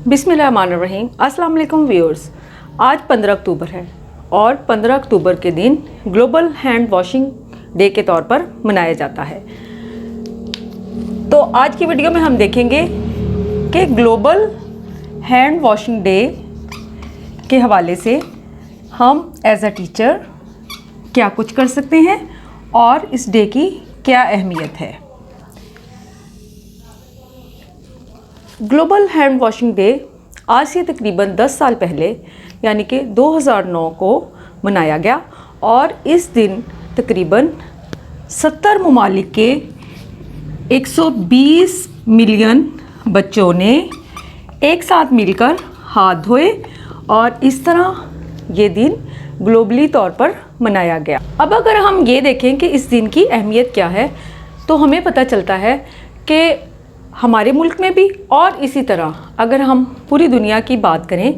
बिस्मिल्लाहिर्रहमानिर्रहीम। अस्सलाम वालेकुम व्यूअर्स। आज 15 अक्टूबर है और 15 अक्टूबर के दिन ग्लोबल हैंड वॉशिंग डे के तौर पर मनाया जाता है। तो आज की वीडियो में हम देखेंगे कि ग्लोबल हैंड वॉशिंग डे के हवाले से हम एज अ टीचर क्या कुछ कर सकते हैं और इस डे की क्या अहमियत है। ग्लोबल हैंड वॉशिंग डे आज से तकरीबन 10 साल पहले यानी कि 2009 को मनाया गया और इस दिन तकरीबन 70 ममालिक के 120 मिलियन बच्चों ने एक साथ मिलकर हाथ धोए और इस तरह ये दिन ग्लोबली तौर पर मनाया गया। अब अगर हम ये देखें कि इस दिन की अहमियत क्या है तो हमें पता चलता है कि हमारे मुल्क में भी और इसी तरह अगर हम पूरी दुनिया की बात करें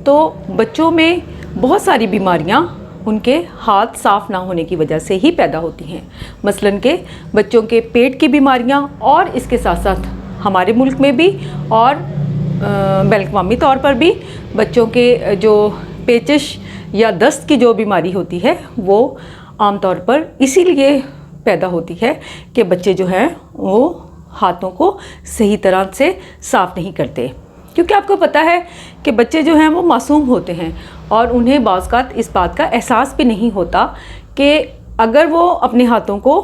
तो बच्चों में बहुत सारी बीमारियां उनके हाथ साफ़ ना होने की वजह से ही पैदा होती हैं। मसलन के बच्चों के पेट की बीमारियां और इसके साथ साथ हमारे मुल्क में भी और बैन-अवी तौर पर भी बच्चों के जो पेचिश या दस्त की जो बीमारी होती है वो आमतौर पर इसीलिए पैदा होती है कि बच्चे जो हैं वो हाथों को सही तरह से साफ़ नहीं करते, क्योंकि आपको पता है कि बच्चे जो हैं वो मासूम होते हैं और उन्हें बाज़-औक़ात इस बात का एहसास भी नहीं होता कि अगर वो अपने हाथों को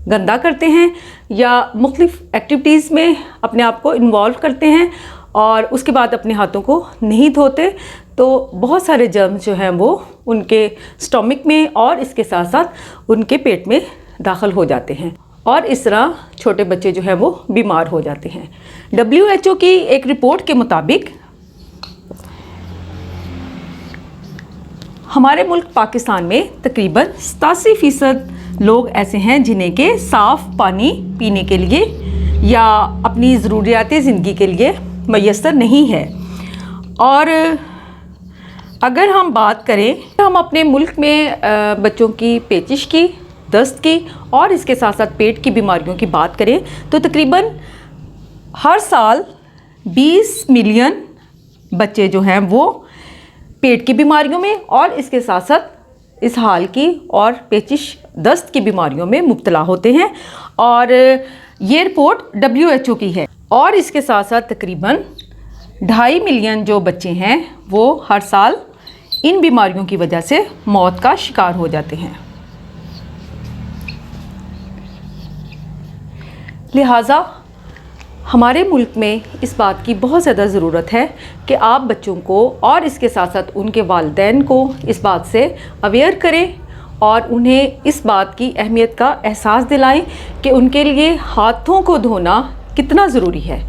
गंदा करते हैं या मुख्तलिफ़ एक्टिविटीज़ में अपने आप को इन्वॉल्व करते हैं और उसके बाद अपने हाथों को नहीं धोते तो बहुत सारे जर्म्स जो हैं वो उनके स्टमक में और इसके साथ साथ उनके पेट में दाखिल हो जाते हैं और इस तरह छोटे बच्चे जो हैं वो बीमार हो जाते हैं। WHO की एक रिपोर्ट के मुताबिक हमारे मुल्क पाकिस्तान में तकरीबन 87% लोग ऐसे हैं जिन्हें के साफ़ पानी पीने के लिए या अपनी ज़रूरियात ज़िंदगी के लिए मैसर नहीं है। और अगर हम बात करें तो हम अपने मुल्क में बच्चों की पेचिश की, दस्त की और इसके साथ साथ पेट की बीमारियों की बात करें तो तकरीबन हर साल 20 मिलियन बच्चे जो हैं वो पेट की बीमारियों में और इसके साथ साथ इस हाल की और पेचिश दस्त की बीमारियों में मुब्तला होते हैं और ये रिपोर्ट WHO की है। और इसके साथ साथ तकरीबन 2.5 मिलियन जो बच्चे हैं वो हर साल इन बीमारियों की वजह से मौत का शिकार हो जाते हैं। लिहाजा हमारे मुल्क में इस बात की बहुत ज़्यादा ज़रूरत है कि आप बच्चों को और इसके साथ साथ उनके वालिदैन को इस बात से अवेयर करें और उन्हें इस बात की अहमियत का एहसास दिलाएं कि उनके लिए हाथों को धोना कितना ज़रूरी है,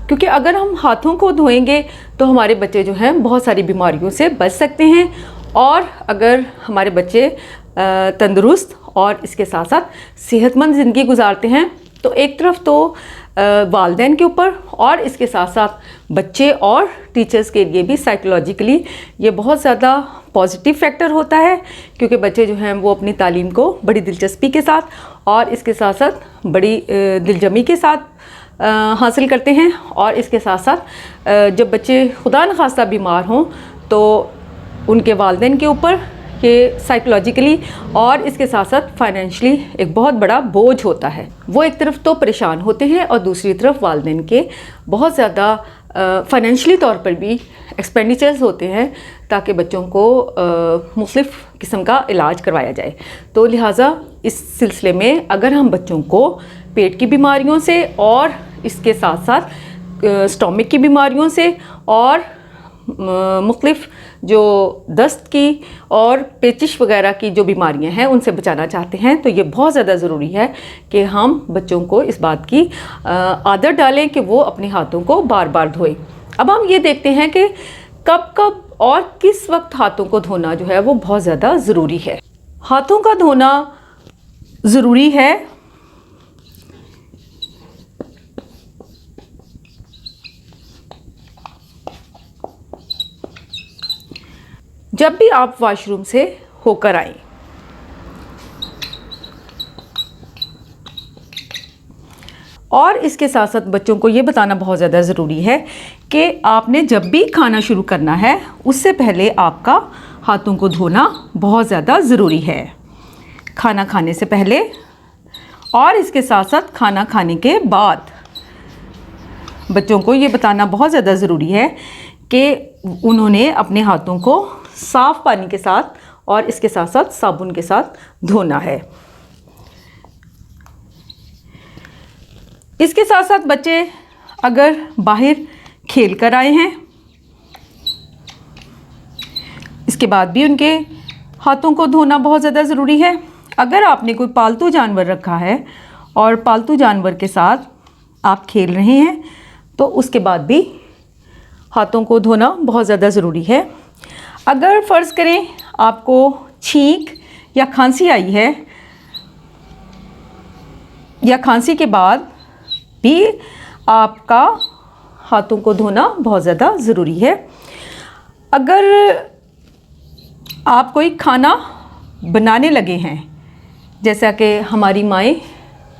क्योंकि अगर हम हाथों को धोएंगे तो हमारे बच्चे जो हैं बहुत सारी बीमारियों से बच सकते हैं। और अगर हमारे बच्चे तंदुरुस्त और इसके साथ साथ सेहतमंद ज़िंदगी गुजारते हैं तो एक तरफ तो वालिदैन के ऊपर और इसके साथ साथ बच्चे और टीचर्स के लिए भी साइकोलॉजिकली ये बहुत ज़्यादा पॉजिटिव फैक्टर होता है, क्योंकि बच्चे जो हैं वो अपनी तालीम को बड़ी दिलचस्पी के साथ और इसके साथ साथ बड़ी दिलजमी के साथ हासिल करते हैं। और इसके साथ साथ जब बच्चे खुदा न खास्ता बीमार हों तो उनके वालिदैन के ऊपर ये साइकोलॉजिकली और इसके साथ साथ फाइनेंशियली एक बहुत बड़ा बोझ होता है। वो एक तरफ तो परेशान होते हैं और दूसरी तरफ वालिदैन के बहुत ज़्यादा फाइनेंशियली तौर पर भी एक्सपेंडिचर्स होते हैं ताकि बच्चों को मुख्तलिफ़ किस्म का इलाज करवाया जाए। तो लिहाजा इस सिलसिले में अगर हम बच्चों को पेट की बीमारियों से और इसके साथ साथ स्टमक की बीमारियों से और मुख्तलिफ़ जो दस्त की और पेचिश वगैरह की जो बीमारियां हैं उनसे बचाना चाहते हैं तो ये बहुत ज़्यादा ज़रूरी है कि हम बच्चों को इस बात की आदत डालें कि वो अपने हाथों को बार बार धोएं। अब हम ये देखते हैं कि कब कब और किस वक्त हाथों को धोना जो है वो बहुत ज़्यादा ज़रूरी है। हाथों का धोना ज़रूरी है जब भी आप वॉशरूम से होकर आएं। और इसके साथ साथ बच्चों को ये बताना बहुत ज़्यादा ज़रूरी है कि आपने जब भी खाना शुरू करना है उससे पहले आपका हाथों को धोना बहुत ज़्यादा ज़रूरी है। खाना खाने से पहले और इसके साथ साथ खाना खाने के बाद बच्चों को ये बताना बहुत ज़्यादा ज़रूरी है कि उन्होंने अपने हाथों को साफ़ पानी के साथ और इसके साथ साथ साबुन के साथ धोना है। इसके साथ साथ बच्चे अगर बाहर खेल कर आए हैं इसके बाद भी उनके हाथों को धोना बहुत ज़्यादा ज़रूरी है। अगर आपने कोई पालतू जानवर रखा है और पालतू जानवर के साथ आप खेल रहे हैं तो उसके बाद भी हाथों को धोना बहुत ज़्यादा ज़रूरी है। अगर फ़र्ज़ करें आपको छींक या खांसी आई है या खांसी के बाद भी आपका हाथों को धोना बहुत ज़्यादा ज़रूरी है। अगर आप कोई खाना बनाने लगे हैं, जैसा कि हमारी माएँ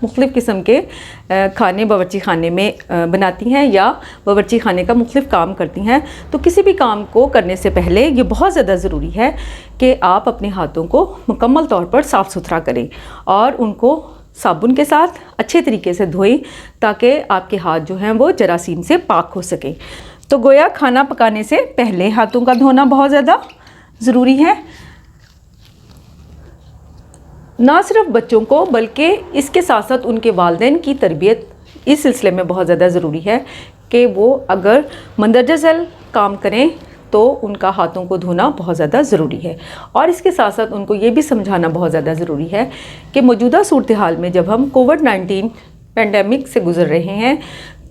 मुख्तलिफ़ किस्म के खाने बावर्ची खाने में बनाती हैं या बावर्ची खाने का मुख्तलिफ़ काम करती हैं, तो किसी भी काम को करने से पहले ये बहुत ज़्यादा ज़रूरी है कि आप अपने हाथों को मुकम्मल तौर पर साफ़ सुथरा करें और उनको साबुन के साथ अच्छे तरीके से धोएं ताकि आपके हाथ जो हैं वो जरासीम से पाक हो सकें। तो गोया खाना पकाने से पहले हाथों का धोना बहुत ज़्यादा ज़रूरी है। ना सिर्फ बच्चों को बल्कि इसके साथ साथ उनके वालिदैन की तरबियत इस सिलसिले में बहुत ज़्यादा ज़रूरी है कि वो अगर मंदरजा झैल काम करें तो उनका हाथों को धोना बहुत ज़्यादा ज़रूरी है। और इसके साथ साथ उनको ये भी समझाना बहुत ज़्यादा ज़रूरी है कि मौजूदा सूरत हाल में जब हम कोविड-19 पेंडेमिक से गुज़र रहे हैं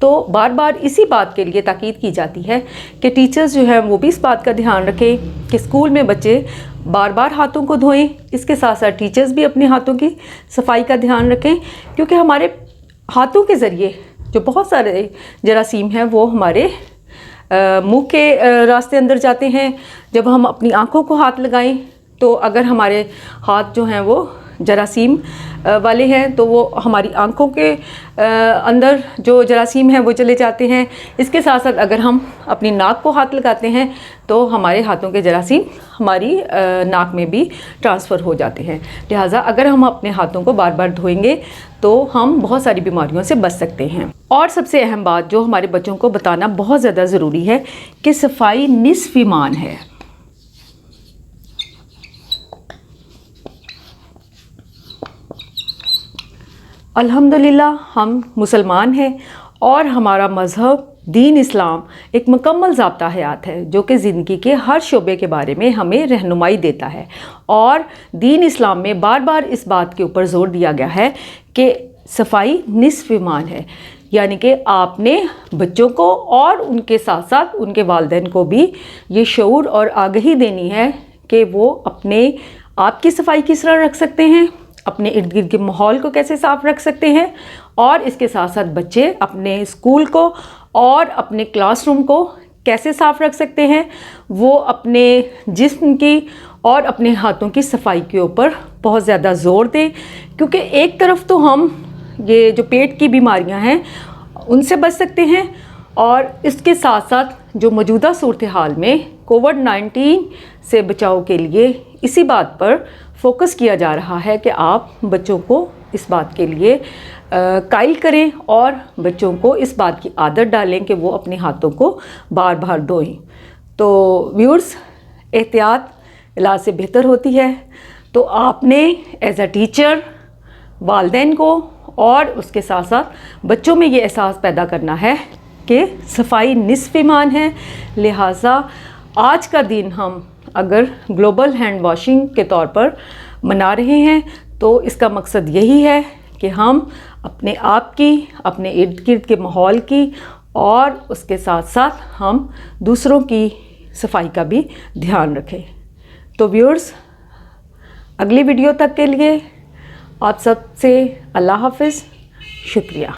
तो बार बार इसी बात के लिए ताकीद की जाती है कि टीचर्स जो हैं वो भी इस बात का ध्यान रखें कि स्कूल में बच्चे बार बार हाथों को धोएं। इसके साथ साथ टीचर्स भी अपने हाथों की सफाई का ध्यान रखें, क्योंकि हमारे हाथों के ज़रिए जो बहुत सारे जरासीम हैं वो हमारे मुंह के रास्ते अंदर जाते हैं। जब हम अपनी आँखों को हाथ लगाएं तो अगर हमारे हाथ जो हैं वो जरासीम वाले हैं तो वो हमारी आँखों के अंदर जो जरासीम हैं वो चले जाते हैं। इसके साथ साथ अगर हम अपनी नाक को हाथ लगाते हैं तो हमारे हाथों के जरासीम हमारी नाक में भी ट्रांसफ़र हो जाते हैं। लिहाजा अगर हम अपने हाथों को बार बार धोएंगे तो हम बहुत सारी बीमारियों से बच सकते हैं। और सबसे अहम बात जो हमारे बच्चों को बताना बहुत ज़्यादा ज़रूरी है कि सफाई निस्फ़ ईमान है। अल्हम्दुलिल्लाह हम मुसलमान हैं और हमारा मज़हब दीन इस्लाम एक मुकम्मल ज़ाब्ता हयात है जो कि ज़िंदगी के हर शोबे के बारे में हमें रहनुमाई देता है। और दीन इस्लाम में बार बार इस बात के ऊपर ज़ोर दिया गया है कि सफाई निस्फ़ ईमान है, यानी कि आपने बच्चों को और उनके साथ साथ उनके वालिदैन को भी ये शऊर और आगाही देनी है कि वो अपने आप की सफाई किस तरह रख सकते हैं, अपने इर्द गिर्द के माहौल को कैसे साफ़ रख सकते हैं, और इसके साथ साथ बच्चे अपने स्कूल को और अपने क्लासरूम को कैसे साफ़ रख सकते हैं। वो अपने जिस्म की और अपने हाथों की सफाई के ऊपर बहुत ज़्यादा ज़ोर दें, क्योंकि एक तरफ तो हम ये जो पेट की बीमारियां हैं उनसे बच सकते हैं और इसके साथ साथ जो मौजूदा सूरत हाल में कोविड-19 से बचाव के लिए इसी बात पर फोकस किया जा रहा है कि आप बच्चों को इस बात के लिए कायल करें और बच्चों को इस बात की आदत डालें कि वो अपने हाथों को बार बार धोएं। तो व्यूअर्स, एहतियात इलाज से बेहतर होती है, तो आपने एज अ टीचर वालिदैन को और उसके साथ साथ बच्चों में ये एहसास पैदा करना है कि सफाई निस्फ़ ईमान है। लिहाजा आज का दिन हम अगर ग्लोबल हैंड वॉशिंग के तौर पर मना रहे हैं तो इसका मकसद यही है कि हम अपने आप की, अपने इर्द गिर्द के माहौल की और उसके साथ साथ हम दूसरों की सफाई का भी ध्यान रखें। तो व्यूअर्स, अगली वीडियो तक के लिए आप सबसे अल्लाह हाफ़िज़, शुक्रिया।